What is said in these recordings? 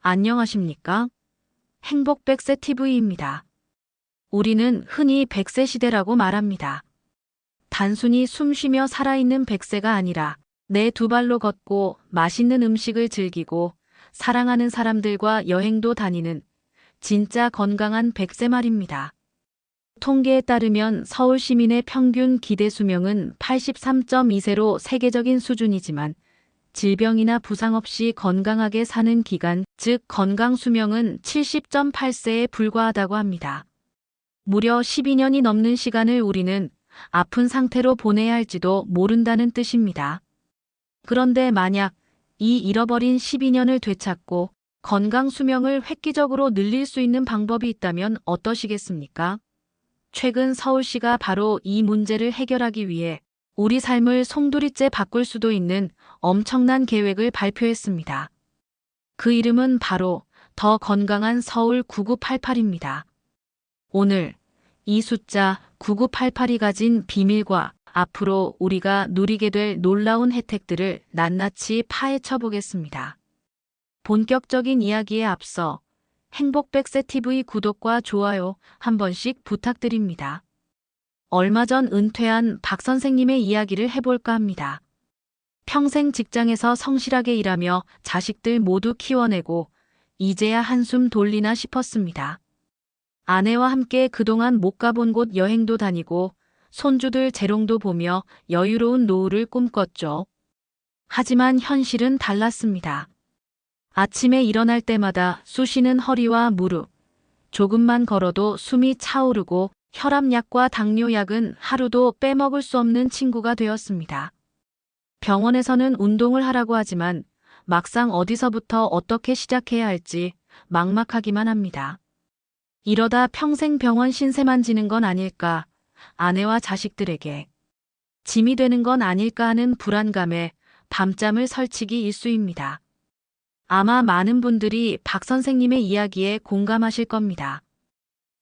안녕하십니까? 행복 100세 TV입니다. 우리는 흔히 100세 시대라고 말합니다. 단순히 숨쉬며 살아있는 100세가 아니라 내 두 발로 걷고 맛있는 음식을 즐기고 사랑하는 사람들과 여행도 다니는 진짜 건강한 100세 말입니다. 통계에 따르면 서울 시민의 평균 기대 수명은 83.2세로 세계적인 수준이지만 질병이나 부상 없이 건강하게 사는 기간, 즉 건강 수명은 70.8세에 불과하다고 합니다. 무려 12년이 넘는 시간을 우리는 아픈 상태로 보내야 할지도 모른다는 뜻입니다. 그런데 만약 이 잃어버린 12년을 되찾고 건강 수명을 획기적으로 늘릴 수 있는 방법이 있다면 어떠시겠습니까? 최근 서울시가 바로 이 문제를 해결하기 위해 우리 삶을 송두리째 바꿀 수도 있는 엄청난 계획을 발표했습니다. 그 이름은 바로 더 건강한 서울 9988입니다. 오늘 이 숫자 9988이 가진 비밀과 앞으로 우리가 누리게 될 놀라운 혜택들을 낱낱이 파헤쳐 보겠습니다. 본격적인 이야기에 앞서 행복 100세 TV 구독과 좋아요 한 번씩 부탁드립니다. 얼마 전 은퇴한 박 선생님의 이야기를 해볼까 합니다. 평생 직장에서 성실하게 일하며 자식들 모두 키워내고 이제야 한숨 돌리나 싶었습니다. 아내와 함께 그동안 못 가본 곳 여행도 다니고 손주들 재롱도 보며 여유로운 노후를 꿈꿨죠. 하지만 현실은 달랐습니다. 아침에 일어날 때마다 쑤시는 허리와 무릎, 조금만 걸어도 숨이 차오르고 혈압약과 당뇨약은 하루도 빼먹을 수 없는 친구가 되었습니다. 병원에서는 운동을 하라고 하지만 막상 어디서부터 어떻게 시작해야 할지 막막하기만 합니다. 이러다 평생 병원 신세만 지는 건 아닐까, 아내와 자식들에게 짐이 되는 건 아닐까 하는 불안감에 밤잠을 설치기 일쑤입니다. 아마 많은 분들이 박 선생님의 이야기에 공감하실 겁니다.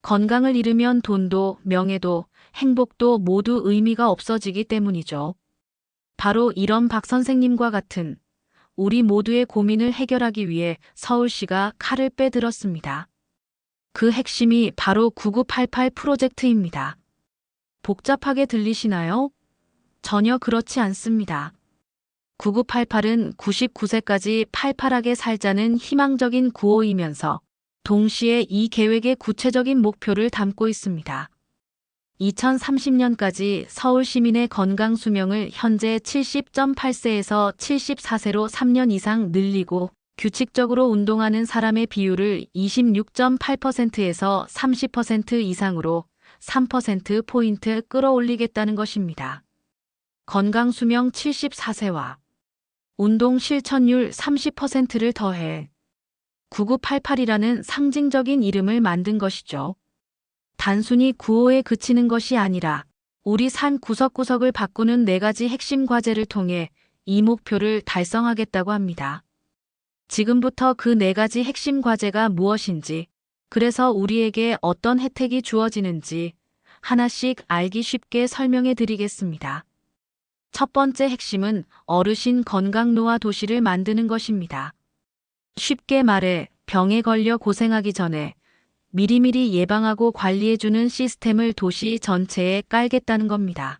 건강을 잃으면 돈도 명예도 행복도 모두 의미가 없어지기 때문이죠. 바로 이런 박 선생님과 같은 우리 모두의 고민을 해결하기 위해 서울시가 칼을 빼들었습니다. 그 핵심이 바로 9988 프로젝트입니다. 복잡하게 들리시나요? 전혀 그렇지 않습니다. 9988은 99세까지 팔팔하게 살자는 희망적인 구호이면서 동시에 이 계획의 구체적인 목표를 담고 있습니다. 2030년까지 서울 시민의 건강 수명을 현재 70.8세에서 74세로 3년 이상 늘리고 규칙적으로 운동하는 사람의 비율을 26.8%에서 30% 이상으로 3%포인트 끌어올리겠다는 것입니다. 건강 수명 74세와 운동 실천율 30%를 더해 9988이라는 상징적인 이름을 만든 것이죠. 단순히 구호에 그치는 것이 아니라 우리 삶 구석구석을 바꾸는 4가지 핵심 과제를 통해 이 목표를 달성하겠다고 합니다. 지금부터 그 4가지 핵심 과제가 무엇인지, 그래서 우리에게 어떤 혜택이 주어지는지 하나씩 알기 쉽게 설명해 드리겠습니다. 첫 번째 핵심은 어르신 건강 노화 도시를 만드는 것입니다. 쉽게 말해 병에 걸려 고생하기 전에 미리미리 예방하고 관리해주는 시스템을 도시 전체에 깔겠다는 겁니다.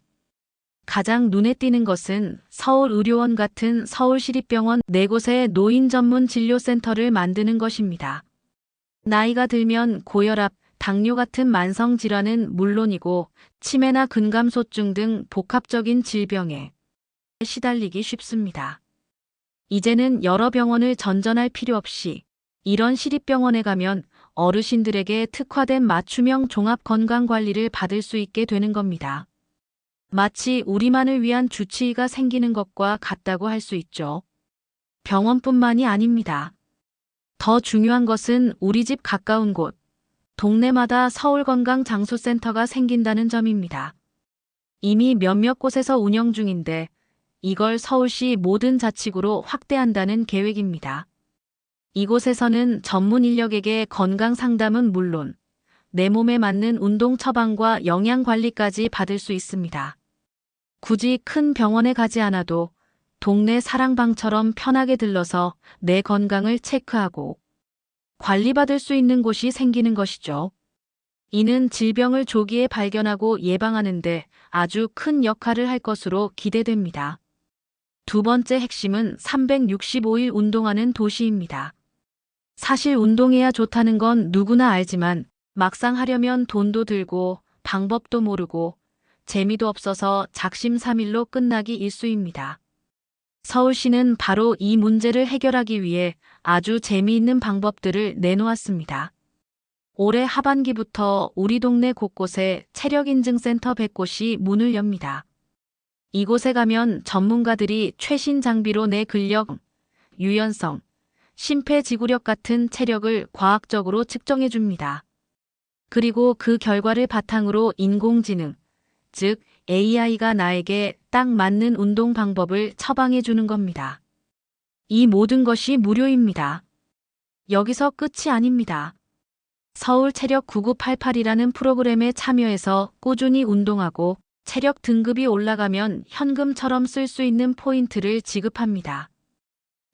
가장 눈에 띄는 것은 서울의료원 같은 서울시립병원 4곳의 노인 전문 진료센터를 만드는 것입니다. 나이가 들면 고혈압, 당뇨 같은 만성 질환은 물론이고 치매나 근감소증 등 복합적인 질병에 시달리기 쉽습니다. 이제는 여러 병원을 전전할 필요 없이 이런 시립병원에 가면 어르신들에게 특화된 맞춤형 종합건강관리를 받을 수 있게 되는 겁니다. 마치 우리만을 위한 주치의가 생기는 것과 같다고 할 수 있죠. 병원뿐만이 아닙니다. 더 중요한 것은 우리 집 가까운 곳, 동네마다 서울건강장수센터가 생긴다는 점입니다. 이미 몇몇 곳에서 운영 중인데 이걸 서울시 모든 자치구로 확대한다는 계획입니다. 이곳에서는 전문 인력에게 건강 상담은 물론 내 몸에 맞는 운동 처방과 영양 관리까지 받을 수 있습니다. 굳이 큰 병원에 가지 않아도 동네 사랑방처럼 편하게 들러서 내 건강을 체크하고 관리받을 수 있는 곳이 생기는 것이죠. 이는 질병을 조기에 발견하고 예방하는 데 아주 큰 역할을 할 것으로 기대됩니다. 두 번째 핵심은 365일 운동하는 도시입니다. 사실 운동해야 좋다는 건 누구나 알지만 막상 하려면 돈도 들고 방법도 모르고 재미도 없어서 작심삼일로 끝나기 일쑤입니다. 서울시는 바로 이 문제를 해결하기 위해 아주 재미있는 방법들을 내놓았습니다. 올해 하반기부터 우리 동네 곳곳에 체력인증센터 100곳이 문을 엽니다. 이곳에 가면 전문가들이 최신 장비로 내 근력, 유연성, 심폐지구력 같은 체력을 과학적으로 측정해 줍니다. 그리고 그 결과를 바탕으로 인공지능, 즉 AI가 나에게 딱 맞는 운동 방법을 처방해 주는 겁니다. 이 모든 것이 무료입니다. 여기서 끝이 아닙니다. 서울 체력 9988이라는 프로그램에 참여해서 꾸준히 운동하고 체력 등급이 올라가면 현금처럼 쓸 수 있는 포인트를 지급합니다.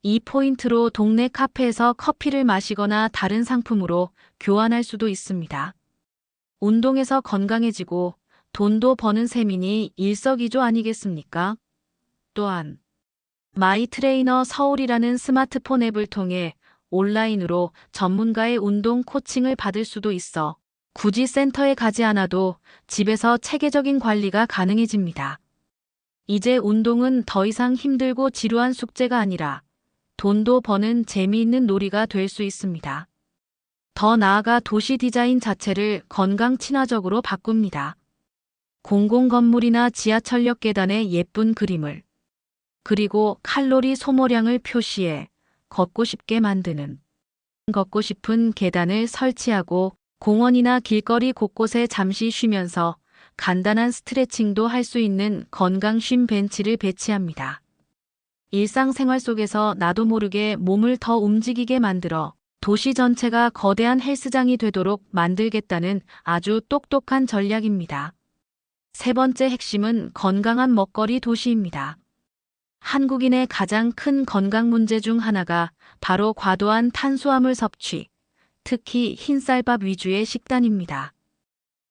이 포인트로 동네 카페에서 커피를 마시거나 다른 상품으로 교환할 수도 있습니다. 운동해서 건강해지고 돈도 버는 셈이니 일석이조 아니겠습니까? 또한 마이트레이너 서울이라는 스마트폰 앱을 통해 온라인으로 전문가의 운동 코칭을 받을 수도 있어 굳이 센터에 가지 않아도 집에서 체계적인 관리가 가능해집니다. 이제 운동은 더 이상 힘들고 지루한 숙제가 아니라 돈도 버는 재미있는 놀이가 될 수 있습니다. 더 나아가 도시 디자인 자체를 건강 친화적으로 바꿉니다. 공공건물이나 지하철역 계단에 예쁜 그림을, 그리고 칼로리 소모량을 표시해 걷고 싶게 만드는, 걷고 싶은 계단을 설치하고 공원이나 길거리 곳곳에 잠시 쉬면서 간단한 스트레칭도 할 수 있는 건강 쉼 벤치를 배치합니다. 일상생활 속에서 나도 모르게 몸을 더 움직이게 만들어 도시 전체가 거대한 헬스장이 되도록 만들겠다는 아주 똑똑한 전략입니다. 세 번째 핵심은 건강한 먹거리 도시입니다. 한국인의 가장 큰 건강 문제 중 하나가 바로 과도한 탄수화물 섭취, 특히 흰쌀밥 위주의 식단입니다.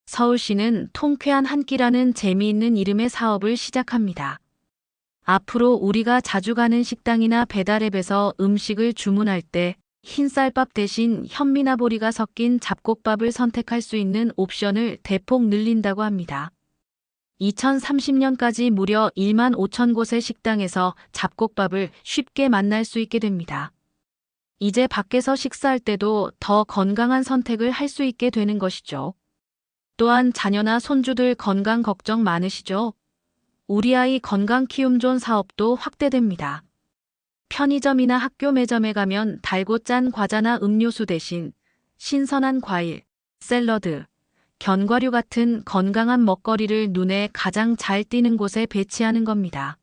서울시는 통쾌한 한 끼라는 재미있는 이름의 사업을 시작합니다. 앞으로 우리가 자주 가는 식당이나 배달앱에서 음식을 주문할 때 흰쌀밥 대신 현미나 보리가 섞인 잡곡밥을 선택할 수 있는 옵션을 대폭 늘린다고 합니다. 2030년까지 무려 1만 5천 곳의 식당에서 잡곡밥을 쉽게 만날 수 있게 됩니다. 이제 밖에서 식사할 때도 더 건강한 선택을 할 수 있게 되는 것이죠. 또한 자녀나 손주들 건강 걱정 많으시죠? 우리 아이 건강 키움존 사업도 확대됩니다. 편의점이나 학교 매점에 가면 달고 짠 과자나 음료수 대신 신선한 과일, 샐러드, 견과류 같은 건강한 먹거리를 눈에 가장 잘 띄는 곳에 배치하는 겁니다.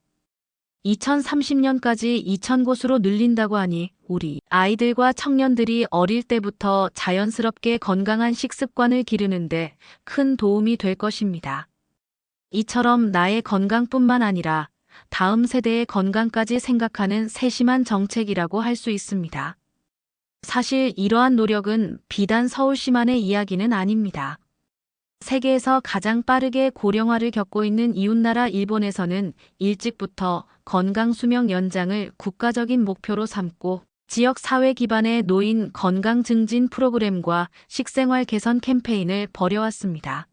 2030년까지 2,000곳으로 늘린다고 하니 우리 아이들과 청년들이 어릴 때부터 자연스럽게 건강한 식습관을 기르는데 큰 도움이 될 것입니다. 이처럼 나의 건강뿐만 아니라 다음 세대의 건강까지 생각하는 세심한 정책이라고 할 수 있습니다. 사실 이러한 노력은 비단 서울시만의 이야기는 아닙니다. 세계에서 가장 빠르게 고령화를 겪고 있는 이웃나라 일본에서는 일찍부터 건강 수명 연장을 국가적인 목표로 삼고 지역 사회 기반의 노인 건강 증진 프로그램과 식생활 개선 캠페인을 벌여왔습니다.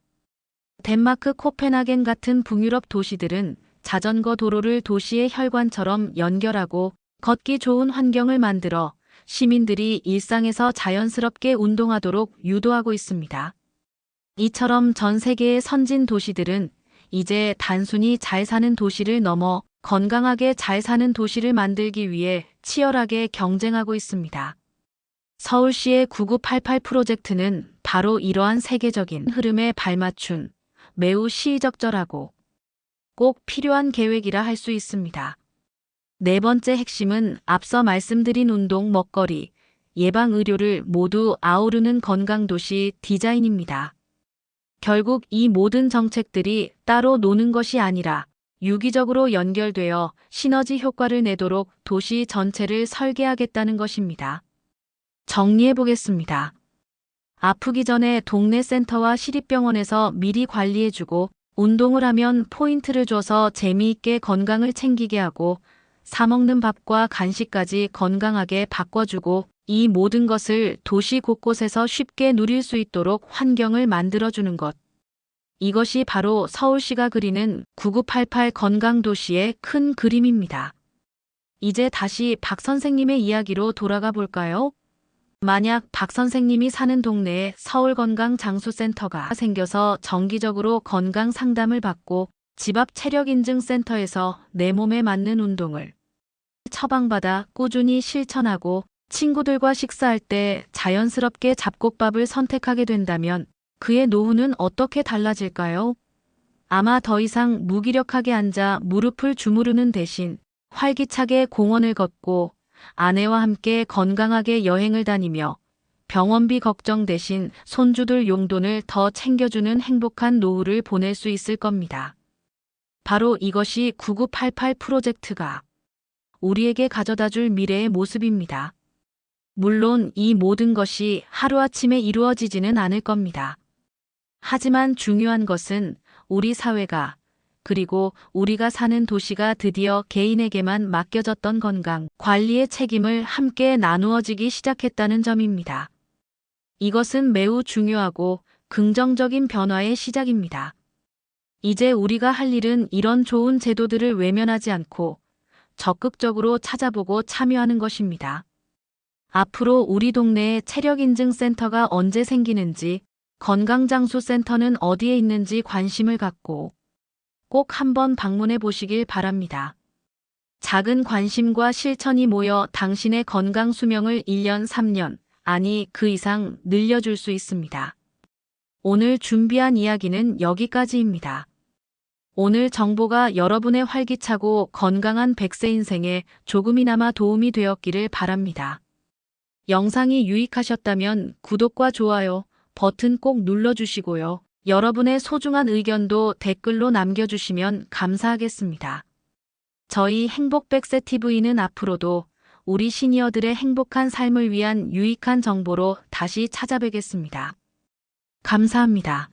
덴마크 코펜하겐 같은 북유럽 도시들은 자전거 도로를 도시의 혈관처럼 연결하고 걷기 좋은 환경을 만들어 시민들이 일상에서 자연스럽게 운동하도록 유도하고 있습니다. 이처럼 전 세계의 선진 도시들은 이제 단순히 잘 사는 도시를 넘어 건강하게 잘 사는 도시를 만들기 위해 치열하게 경쟁하고 있습니다. 서울시의 9988 프로젝트는 바로 이러한 세계적인 흐름에 발맞춘 매우 시의적절하고 꼭 필요한 계획이라 할 수 있습니다. 네 번째 핵심은 앞서 말씀드린 운동, 먹거리, 예방의료를 모두 아우르는 건강도시 디자인입니다. 결국 이 모든 정책들이 따로 노는 것이 아니라 유기적으로 연결되어 시너지 효과를 내도록 도시 전체를 설계하겠다는 것입니다. 정리해 보겠습니다. 아프기 전에 동네 센터와 시립병원에서 미리 관리해주고, 운동을 하면 포인트를 줘서 재미있게 건강을 챙기게 하고, 사먹는 밥과 간식까지 건강하게 바꿔주고, 이 모든 것을 도시 곳곳에서 쉽게 누릴 수 있도록 환경을 만들어주는 것. 이것이 바로 서울시가 그리는 9988 건강도시의 큰 그림입니다. 이제 다시 박 선생님의 이야기로 돌아가 볼까요? 만약 박 선생님이 사는 동네에 서울건강장수센터가 생겨서 정기적으로 건강 상담을 받고 집 앞 체력인증센터에서 내 몸에 맞는 운동을 처방받아 꾸준히 실천하고 친구들과 식사할 때 자연스럽게 잡곡밥을 선택하게 된다면 그의 노후는 어떻게 달라질까요? 아마 더 이상 무기력하게 앉아 무릎을 주무르는 대신 활기차게 공원을 걷고 아내와 함께 건강하게 여행을 다니며 병원비 걱정 대신 손주들 용돈을 더 챙겨주는 행복한 노후를 보낼 수 있을 겁니다. 바로 이것이 9988 프로젝트가 우리에게 가져다줄 미래의 모습입니다. 물론 이 모든 것이 하루아침에 이루어지지는 않을 겁니다. 하지만 중요한 것은 우리 사회가 그리고 우리가 사는 도시가 드디어 개인에게만 맡겨졌던 건강 관리의 책임을 함께 나누어지기 시작했다는 점입니다. 이것은 매우 중요하고 긍정적인 변화의 시작입니다. 이제 우리가 할 일은 이런 좋은 제도들을 외면하지 않고 적극적으로 찾아보고 참여하는 것입니다. 앞으로 우리 동네에 체력인증센터가 언제 생기는지, 건강장수센터는 어디에 있는지 관심을 갖고 꼭 한번 방문해 보시길 바랍니다. 작은 관심과 실천이 모여 당신의 건강 수명을 1년, 3년, 아니 그 이상 늘려줄 수 있습니다. 오늘 준비한 이야기는 여기까지입니다. 오늘 정보가 여러분의 활기차고 건강한 100세 인생에 조금이나마 도움이 되었기를 바랍니다. 영상이 유익하셨다면 구독과 좋아요 버튼 꼭 눌러주시고요. 여러분의 소중한 의견도 댓글로 남겨주시면 감사하겠습니다. 저희 행복 100세 TV는 앞으로도 우리 시니어들의 행복한 삶을 위한 유익한 정보로 다시 찾아뵙겠습니다. 감사합니다.